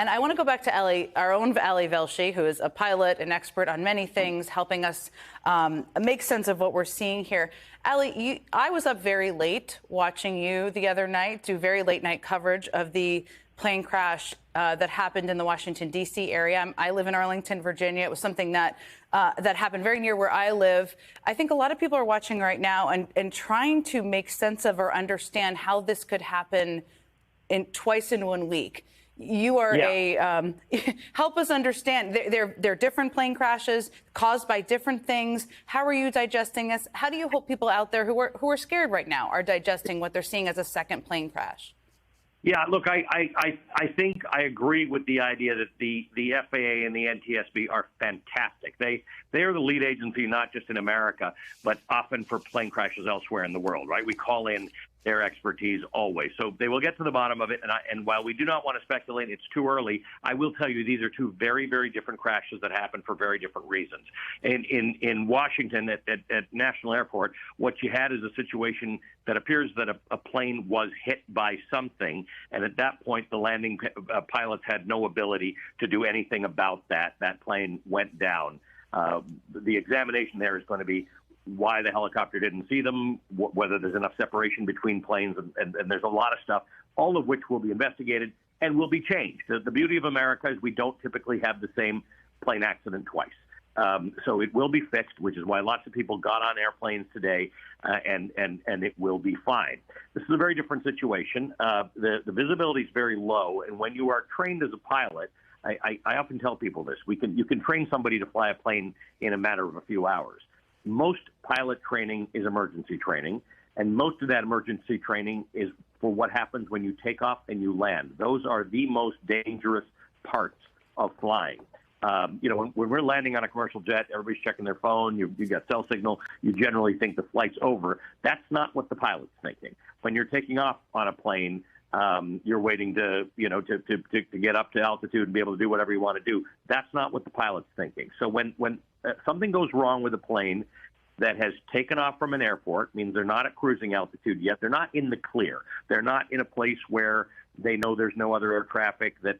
And I want to go back to Ali, our own Ali Velshi, who is a pilot, an expert on many things, helping us make sense of what we're seeing here. Ali, I was up very late watching you the other night, do very late night coverage of the plane crash that happened in the Washington, D.C. area. I live in Arlington, Virginia. It was something that that happened very near where I live. I think a lot of people are watching right now and trying to make sense of or understand how this could happen twice in 1 week. You are help us understand. They're different plane crashes caused by different things. How are you digesting this? How do you hope people out there who are scared right now are digesting what they're seeing as a second plane crash? Yeah, look, I think I agree with the idea that the FAA and the NTSB are fantastic. They are the lead agency, not just in America, but often for plane crashes elsewhere in the world, right? We call in their expertise always. So they will get to the bottom of it. And while we do not want to speculate, it's too early. I will tell you these are two very, very different crashes that happen for very different reasons. In Washington at National Airport, what you had is a situation that appears that a plane was hit by something. And at that point, the landing pilots had no ability to do anything about that. That plane went down. The examination there is going to be why the helicopter didn't see them, whether there's enough separation between planes, and there's a lot of stuff, all of which will be investigated and will be changed. The beauty of America is we don't typically have the same plane accident twice. So it will be fixed, which is why lots of people got on airplanes today, and it will be fine. This is a very different situation. The visibility is very low, and when you are trained as a pilot, I often tell people this, you can train somebody to fly a plane in a matter of a few hours. Most pilot training is emergency training, and most of that emergency training is for what happens when you take off and you land. Those are the most dangerous parts of flying. When we're landing on a commercial jet, everybody's checking their phone, you got cell signal, you generally think the flight's over. That's not what the pilot's thinking. When you're taking off on a plane, you're waiting to get up to altitude and be able to do whatever you want to do. That's not what the pilot's thinking. So when something goes wrong with a plane that has taken off from an airport, means they're not at cruising altitude yet, they're not in the clear, they're not in a place where they know there's no other air traffic, that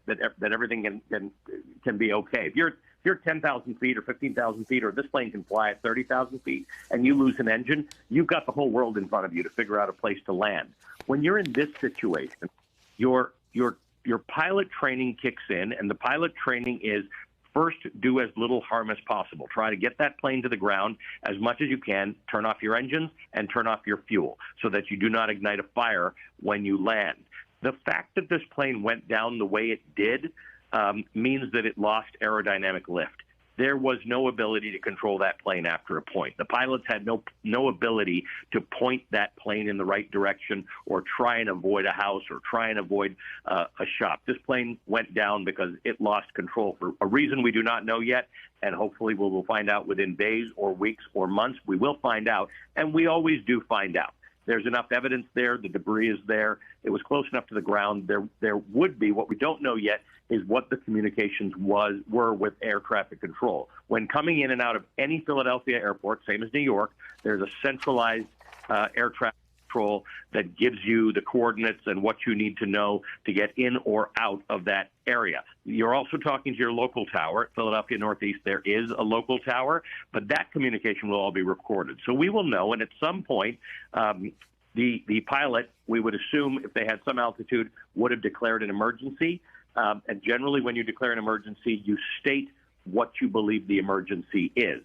everything can be okay. If you're 10,000 feet or 15,000 feet, or this plane can fly at 30,000 feet, and you lose an engine, you've got the whole world in front of you to figure out a place to land. When you're in this situation, your pilot training kicks in, and the pilot training is first do as little harm as possible. Try to get that plane to the ground as much as you can. Turn off your engines and turn off your fuel so that you do not ignite a fire when you land. The fact that this plane went down the way it did means that it lost aerodynamic lift. There was no ability to control that plane after a point. The pilots had no ability to point that plane in the right direction or try and avoid a house or try and avoid a shop. This plane went down because it lost control for a reason we do not know yet, and hopefully we will find out within days or weeks or months. We will find out, and we always do find out. There's enough evidence there. The debris is there. It was close enough to the ground. There would be. What we don't know yet is what the communications were with air traffic control. When coming in and out of any Philadelphia airport, same as New York, there's a centralized air traffic control that gives you the coordinates and what you need to know to get in or out of that area. You're also talking to your local tower. At Philadelphia Northeast, there is a local tower, but that communication will all be recorded. So we will know, and at some point, the pilot, we would assume if they had some altitude, would have declared an emergency. And generally, when you declare an emergency, you state what you believe the emergency is.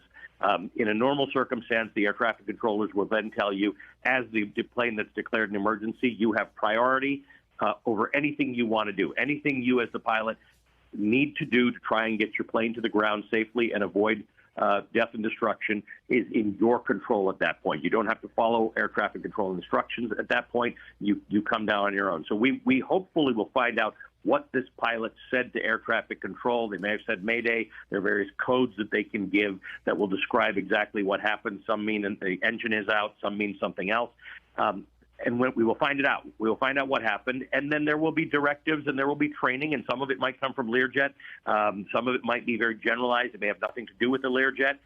In a normal circumstance, the air traffic controllers will then tell you, as the plane that's declared an emergency, you have priority over anything you want to do. Anything you as the pilot need to do to try and get your plane to the ground safely and avoid death and destruction is in your control at that point. You don't have to follow air traffic control instructions at that point. You come down on your own. So we hopefully will find out what this pilot said to air traffic control. They may have said Mayday. There are various codes that they can give that will describe exactly what happened. Some mean that the engine is out. Some mean something else. And we will find it out. We will find out what happened, and then there will be directives and there will be training, and some of it might come from Learjet. Some of it might be very generalized. It may have nothing to do with the Learjet.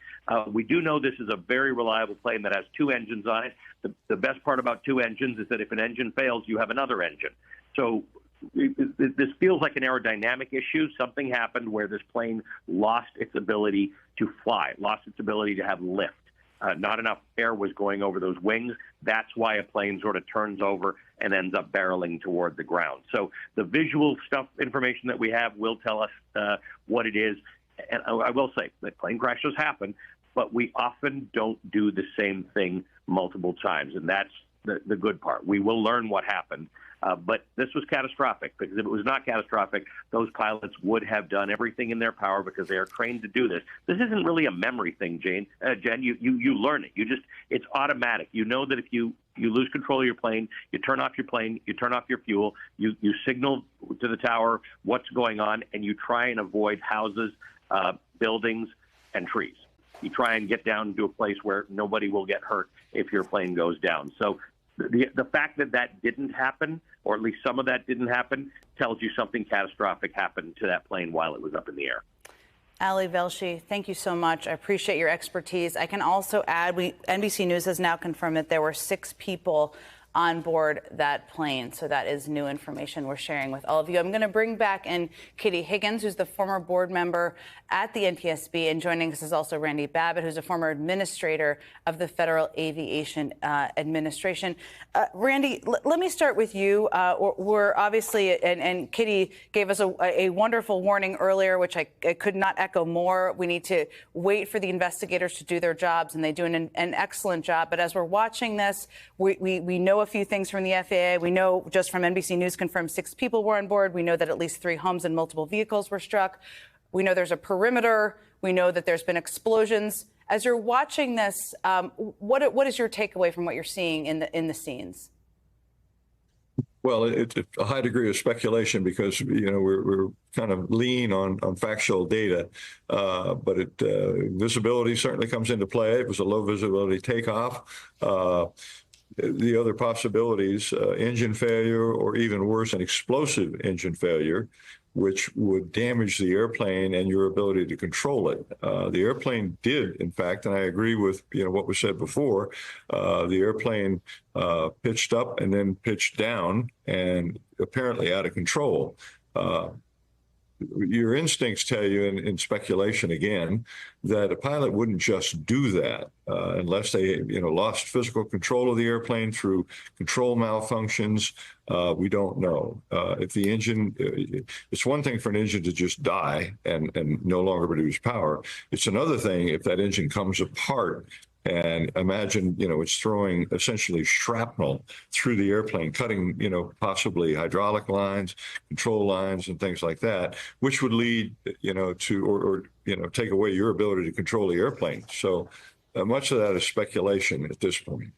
We do know this is a very reliable plane that has two engines on it. The best part about two engines is that if an engine fails, you have another engine. So this feels like an aerodynamic issue. Something happened where this plane lost its ability to fly, lost its ability to have lift. Not enough air was going over those wings. That's why a plane sort of turns over and ends up barreling toward the ground. So the visual information that we have will tell us what it is. And I will say that plane crashes happen, but we often don't do the same thing multiple times. And that's the good part. We will learn what happened. But this was catastrophic, because if it was not catastrophic, those pilots would have done everything in their power because they are trained to do this. This isn't really a memory thing, Jen. You learn it. It's automatic. You know that if you lose control of your plane, you turn off your plane, you turn off your fuel, you signal to the tower what's going on, and you try and avoid houses, buildings, and trees. You try and get down to a place where nobody will get hurt if your plane goes down. So the fact that didn't happen, or at least some of that didn't happen, tells you something catastrophic happened to that plane while it was up in the air. Ali Velshi, thank you so much. I appreciate your expertise. I can also add, NBC News has now confirmed that there were 6 people on board that plane. So that is new information we're sharing with all of you. I'm going to bring back in Kitty Higgins, who's the former board member at the NTSB, and joining us is also Randy Babbitt, who's a former administrator of the Federal Aviation Administration. Randy, let me start with you. We're obviously, and Kitty gave us a wonderful warning earlier, which I could not echo more. We need to wait for the investigators to do their jobs, and they do an excellent job. But as we're watching this, we know a few things from the FAA. We know just from NBC News confirmed 6 people were on board. We know that at least 3 homes and multiple vehicles were struck. We know there's a perimeter. We know that there's been explosions. As you're watching this, what is your takeaway from what you're seeing in the scenes? Well, it's a high degree of speculation because, we're kind of lean on factual data, but visibility certainly comes into play. It was a low visibility takeoff. The other possibilities, engine failure, or even worse, an explosive engine failure, which would damage the airplane and your ability to control it. The airplane did, in fact, and I agree with what was said before, the airplane pitched up and then pitched down and apparently out of control. Your instincts tell you in speculation again that a pilot wouldn't just do that unless they lost physical control of the airplane through control malfunctions. We don't know if the engine. It's one thing for an engine to just die and no longer produce power. It's another thing if that engine comes apart. And imagine, it's throwing essentially shrapnel through the airplane, cutting, possibly hydraulic lines, control lines, and things like that, which would lead, to take away your ability to control the airplane. So much of that is speculation at this point.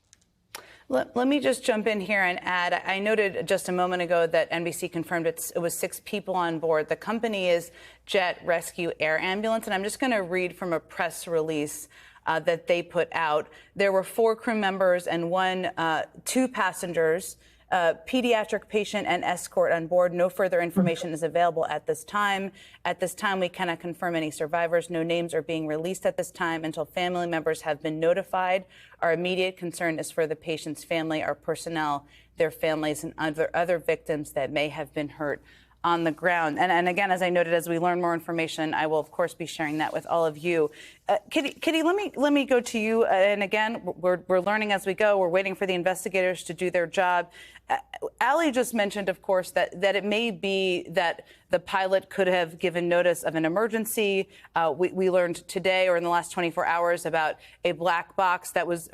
Let me just jump in here and add, I noted just a moment ago that NBC confirmed it was 6 people on board. The company is Jet Rescue Air Ambulance, and I'm just going to read from a press release that they put out. There were 4 crew members and 2 passengers, pediatric patient and escort on board. No further information is available at this time. At this time, we cannot confirm any survivors. No names are being released at this time until family members have been notified. Our immediate concern is for the patient's family, our personnel, their families, and other victims that may have been hurt on the ground. And again, as I noted, as we learn more information, I will, of course, be sharing that with all of you. Kitty, let me go to you. And again, we're learning as we go. We're waiting for the investigators to do their job. Ali just mentioned, of course, that it may be that the pilot could have given notice of an emergency. We learned today, or in the last 24 hours, about a black box that was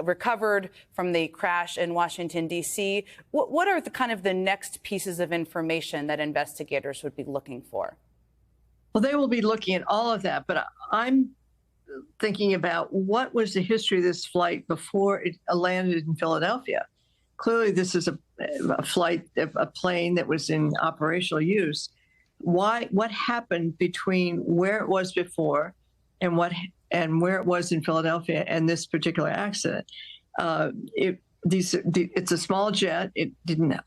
recovered from the crash in Washington, D.C. What are the next pieces of information that investigators would be looking for? Well, they will be looking at all of that, but I'm thinking about what was the history of this flight before it landed in Philadelphia. Clearly, this is a flight, a plane that was in operational use. What happened between where it was before and where it was in Philadelphia and this particular accident? It's a small jet. It didn't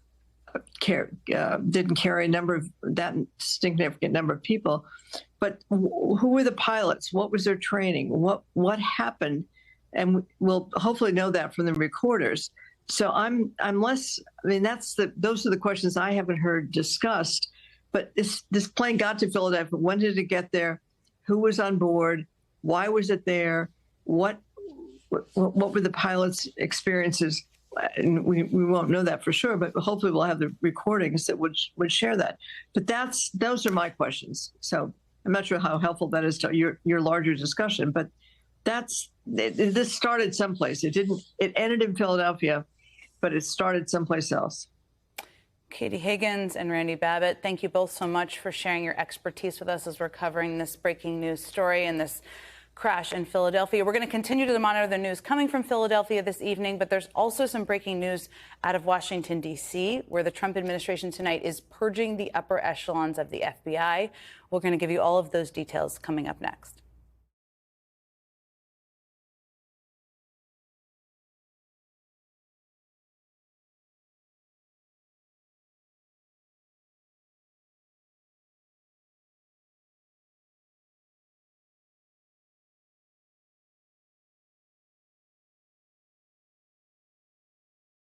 carry that significant number of people. But who were the pilots? What was their training? What happened? And we'll hopefully know that from the recorders. So I'm less. I mean, those are the questions I haven't heard discussed. But this plane got to Philadelphia. When did it get there? Who was on board? Why was it there? What were the pilot's experiences? And we won't know that for sure, but hopefully we'll have the recordings that would share that. But those are my questions. So I'm not sure how helpful that is to your larger discussion, but this started someplace. It ended in Philadelphia, but it started someplace else. Katie Higgins and Randy Babbitt, thank you both so much for sharing your expertise with us as we're covering this breaking news story and this crash in Philadelphia. We're going to continue to monitor the news coming from Philadelphia this evening, but there's also some breaking news out of Washington, D.C., where the Trump administration tonight is purging the upper echelons of the FBI. We're going to give you all of those details coming up next.